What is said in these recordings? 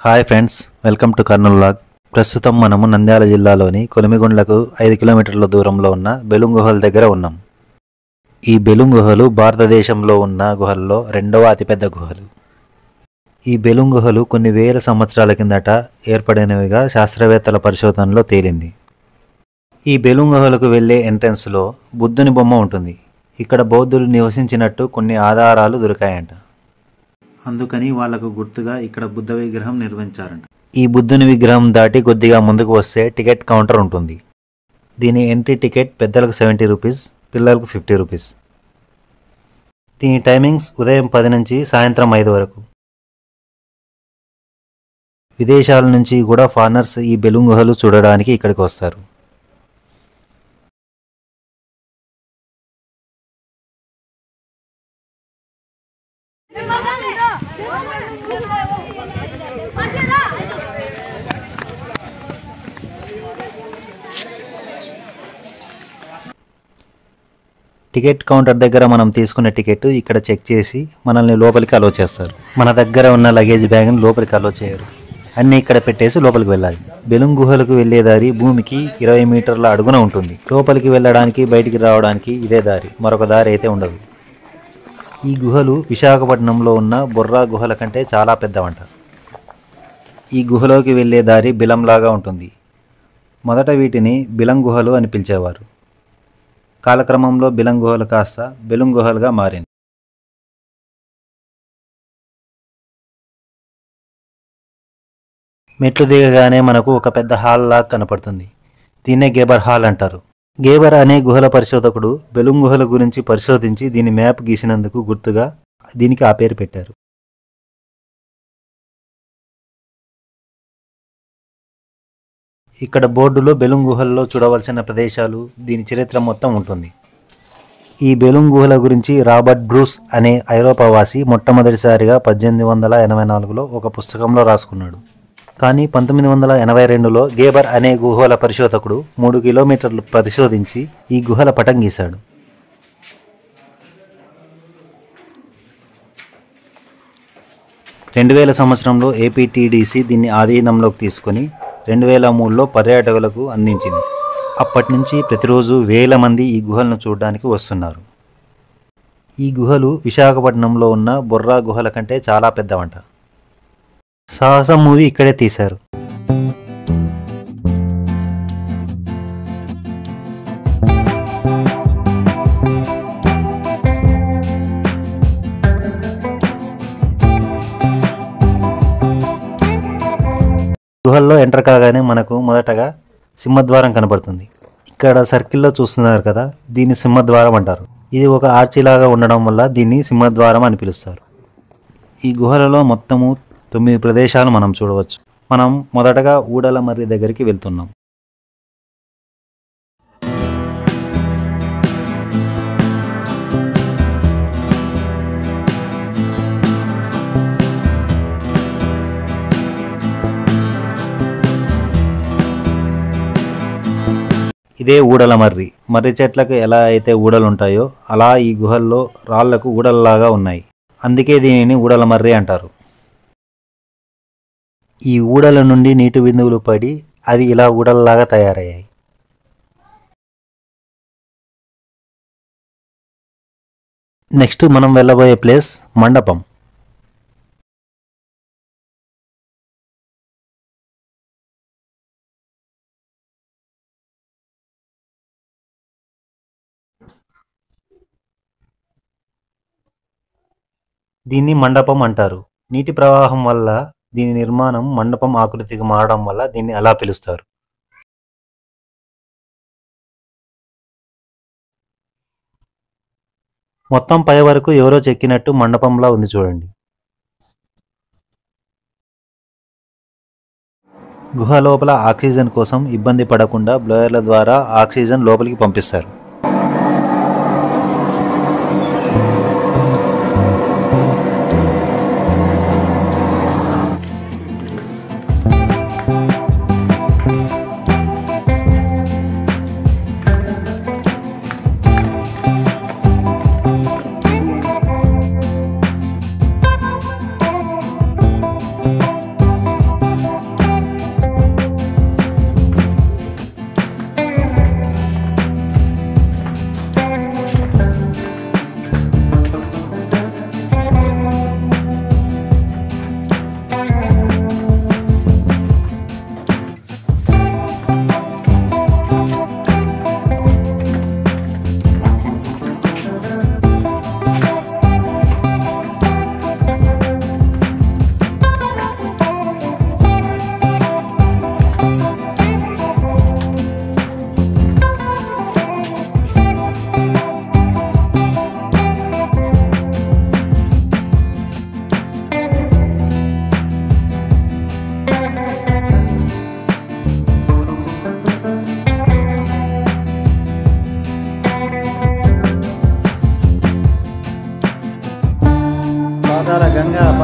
Hi friends, welcome to Kurnool vlog. ప్రస్తుతం మనము నంద్యాల జిల్లాలోని కొలిమిగుండ్లకు 5 కిలోమీటర్ల దూరంలో ఉన్న బెలూమ్ గుహల దగ్గర ఉన్నాం. ఈ బెలూమ్ గుహలు భారతదేశంలో ఉన్న గుహల్లో రెండవ అతిపెద్ద గుహలు. ఈ బెలూమ్ గుహలు కొన్ని వేల సంవత్సరాల కిందట ఏర్పడినవిగా శాస్త్రవేత్తల పరిశోధనలో తేలింది. ఈ బెలూమ్ గుహలకు వెళ్లే ఎంట్రన్స్లో బుద్ధుని బొమ్మ ఉంటుంది. ఇక్కడ బౌద్ధులు నివసించినట్టు కొన్ని ఆధారాలు దొరికాయంట. అందుకని వాళ్లకు గుర్తుగా ఇక్కడ బుద్ధ విగ్రహం నిర్మించారంట. ఈ బుద్ధుని విగ్రహం దాటి కొద్దిగా ముందుకు వస్తే టికెట్ కౌంటర్ ఉంటుంది. దీని ఎంట్రీ టికెట్ పెద్దలకు 70 రూపీస్, పిల్లలకు 50 రూపీస్. దీని టైమింగ్స్ ఉదయం 10 నుంచి సాయంత్రం 5 వరకు. విదేశాల నుంచి కూడా ఫారినర్స్ ఈ బెలూమ్ గుహలు చూడడానికి ఇక్కడికి వస్తారు. టికెట్ కౌంటర్ దగ్గర మనం తీసుకున్న టికెట్ ఇక్కడ చెక్ చేసి మనల్ని లోపలికి అలో చేస్తారు. మన దగ్గర ఉన్న లగేజ్ బ్యాగ్ని లోపలికి అలో చేయరు. అన్నీ ఇక్కడ పెట్టేసి లోపలికి వెళ్ళాలి. బెలూమ్ గుహలకు వెళ్లే దారి భూమికి 20 మీటర్ల అడుగున ఉంటుంది. లోపలికి వెళ్ళడానికి బయటికి రావడానికి ఇదే దారి, మరొక దారి అయితే ఉండదు. ఈ గుహలు విశాఖపట్నంలో ఉన్న బొర్రా గుహల కంటే చాలా పెద్దవంట. ఈ గుహలోకి వెళ్లే దారి బిలంలాగా ఉంటుంది. మొదట వీటిని బిలం గుహలు అని పిలిచేవారు. కాలక్రమంలో బిలం గుహలు కాస్త బెలూమ్ గుహలుగా మారింది. మెట్లు దిగగానే మనకు ఒక పెద్ద హాల్ లాగా కనపడుతుంది. దీన్నే గేబర్ హాల్ అంటారు. గేబర్ అనే గుహల పరిశోధకుడు బెలూమ్ గుహల గురించి పరిశోధించి దీని మ్యాప్ గీసినందుకు గుర్తుగా దీనికి ఆ పేరు పెట్టారు. ఇక్కడ బోర్డులో బెలూమ్ గుహల్లో చూడవలసిన ప్రదేశాలు, దీని చరిత్ర మొత్తం ఉంటుంది. ఈ బెలూమ్ గుహల గురించి రాబర్ట్ బ్రూస్ అనే ఐరోపావాసి మొట్టమొదటిసారిగా 1884లో ఒక పుస్తకంలో రాసుకున్నాడు. కానీ 1982లో గేబర్ అనే గుహల పరిశోధకుడు 3 కిలోమీటర్లు పరిశోధించి ఈ గుహల పటం గీశాడు. సంవత్సరంలో ఏపీటీడీసీ దీన్ని ఆధీనంలోకి తీసుకొని 2003లో పర్యాటకులకు అందించింది. అప్పటి నుంచి ప్రతిరోజు వేల మంది ఈ గుహలను చూడడానికి వస్తున్నారు. ఈ గుహలు విశాఖపట్నంలో ఉన్న బొర్రా గుహల కంటే చాలా పెద్దవంట. సాహసం మూవీ ఇక్కడే తీశారు. గుహల్లో ఎంటర్ కాగానే మనకు మొదటగా సింహద్వారం కనపడుతుంది. ఇక్కడ సర్కిల్లో చూస్తున్నారు కదా, దీన్ని సింహద్వారం అంటారు. ఇది ఒక ఆర్చిలాగా ఉండడం వల్ల దీన్ని సింహద్వారం అని పిలుస్తారు. ఈ గుహలలో మొత్తము 9 ప్రదేశాలు మనం చూడవచ్చు. మనం మొదటగా ఊడల మర్రి దగ్గరికి వెళ్తున్నాం. ఇదే ఊడల మర్రి. మర్రి చెట్లకు ఎలా అయితే ఊడలు ఉంటాయో అలా ఈ గుహల్లో రాళ్లకు ఊడలలాగా ఉన్నాయి. అందుకే దీనిని ఊడల మర్రి అంటారు. ఈ ఊడల నుండి నీటి బిందువులు పడి అవి ఇలా ఊడలలాగా తయారయ్యాయి. నెక్స్ట్ మనం వెళ్ళబోయే ప్లేస్ మండపం. దీన్ని మండపం అంటారు. నీటి ప్రవాహం వల్ల దీని నిర్మాణం మండపం ఆకృతికి మారడం వల్ల దీన్ని అలా పిలుస్తారు. మొత్తం పై వరకు ఎవరో చెక్కినట్టు మండపంలా ఉంది చూడండి. గుహ లోపల ఆక్సిజన్ కోసం ఇబ్బంది పడకుండా బ్లోయర్ల ద్వారా ఆక్సిజన్ లోపలికి పంపిస్తారు.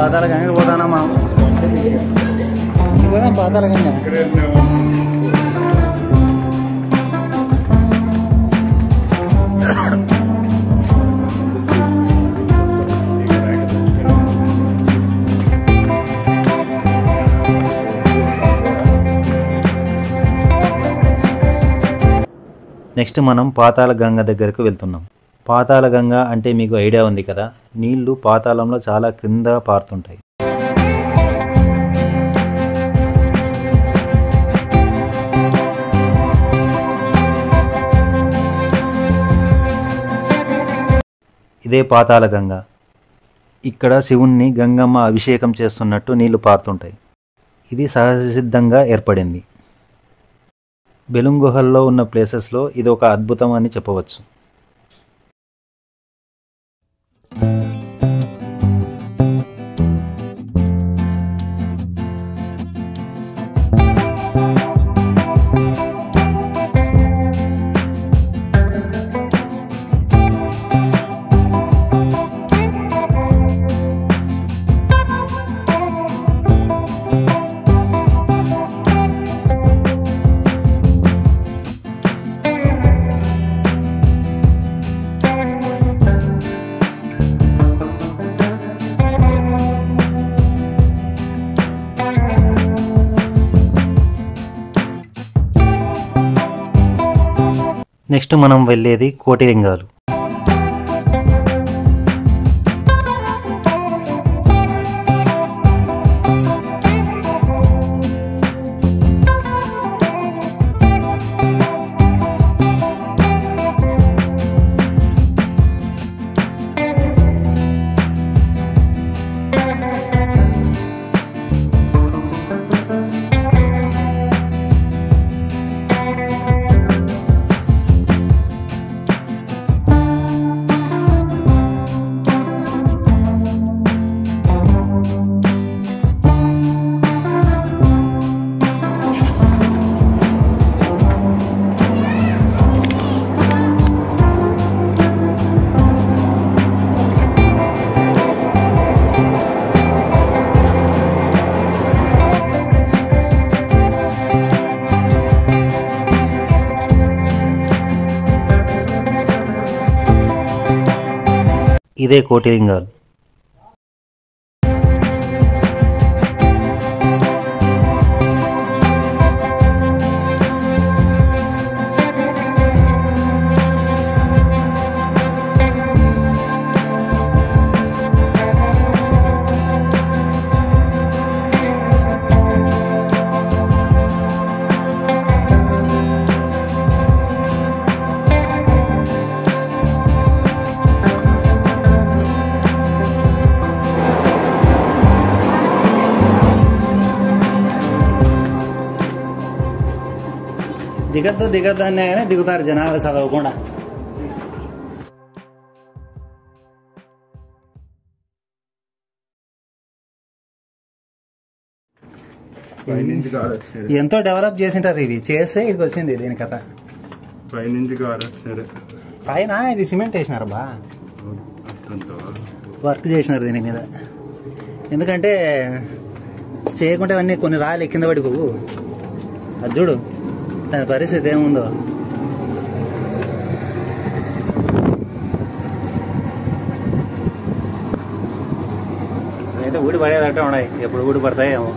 పాతాల గంగకి పోతానమ్మా. పోదాం పాతాల గంగ. నెక్స్ట్ మనం పాతాళ గంగ దగ్గరకు వెళ్తున్నాం. పాతాళ గంగ అంటే మీకు ఐడియా ఉంది కదా, నీళ్లు పాతాళంలో చాలా క్రింద పారుతుంటాయి. ఇదే పాతాళ గంగ. ఇక్కడ శివుణ్ణి గంగమ్మ అభిషేకం చేస్తున్నట్టు నీళ్లు పారుతుంటాయి. ఇది సహజసిద్ధంగా ఏర్పడింది. బెలూమ్ గుహల్లో ఉన్న ప్లేసెస్లో ఇది ఒక అద్భుతం అని చెప్పవచ్చు. నెక్స్ట్ మనం వెళ్ళేది కోటిలింగాలు. ఇదే కోటిలింగాలు. దిగద్దు అన్నా కానీ దిగుతారు జనాలు చదవకుండా. ఎంతో డెవలప్ చేసింటారు, ఇవి చేస్తే ఇక్కడికి వచ్చింది దీని కథ. పైన ఇది సిమెంట్ వేసినారు బా, వర్క్ చేసినారు దీని మీద. ఎందుకంటే చేయకుంటే అన్నీ కొన్ని రాళ్ళు కింద పడిపోవు. అది చూడు దాని పరిస్థితి ఏముందో. అయితే ఊడి పడేదట్టే ఉన్నాయి, ఎప్పుడు ఊడి పడతాయేమో.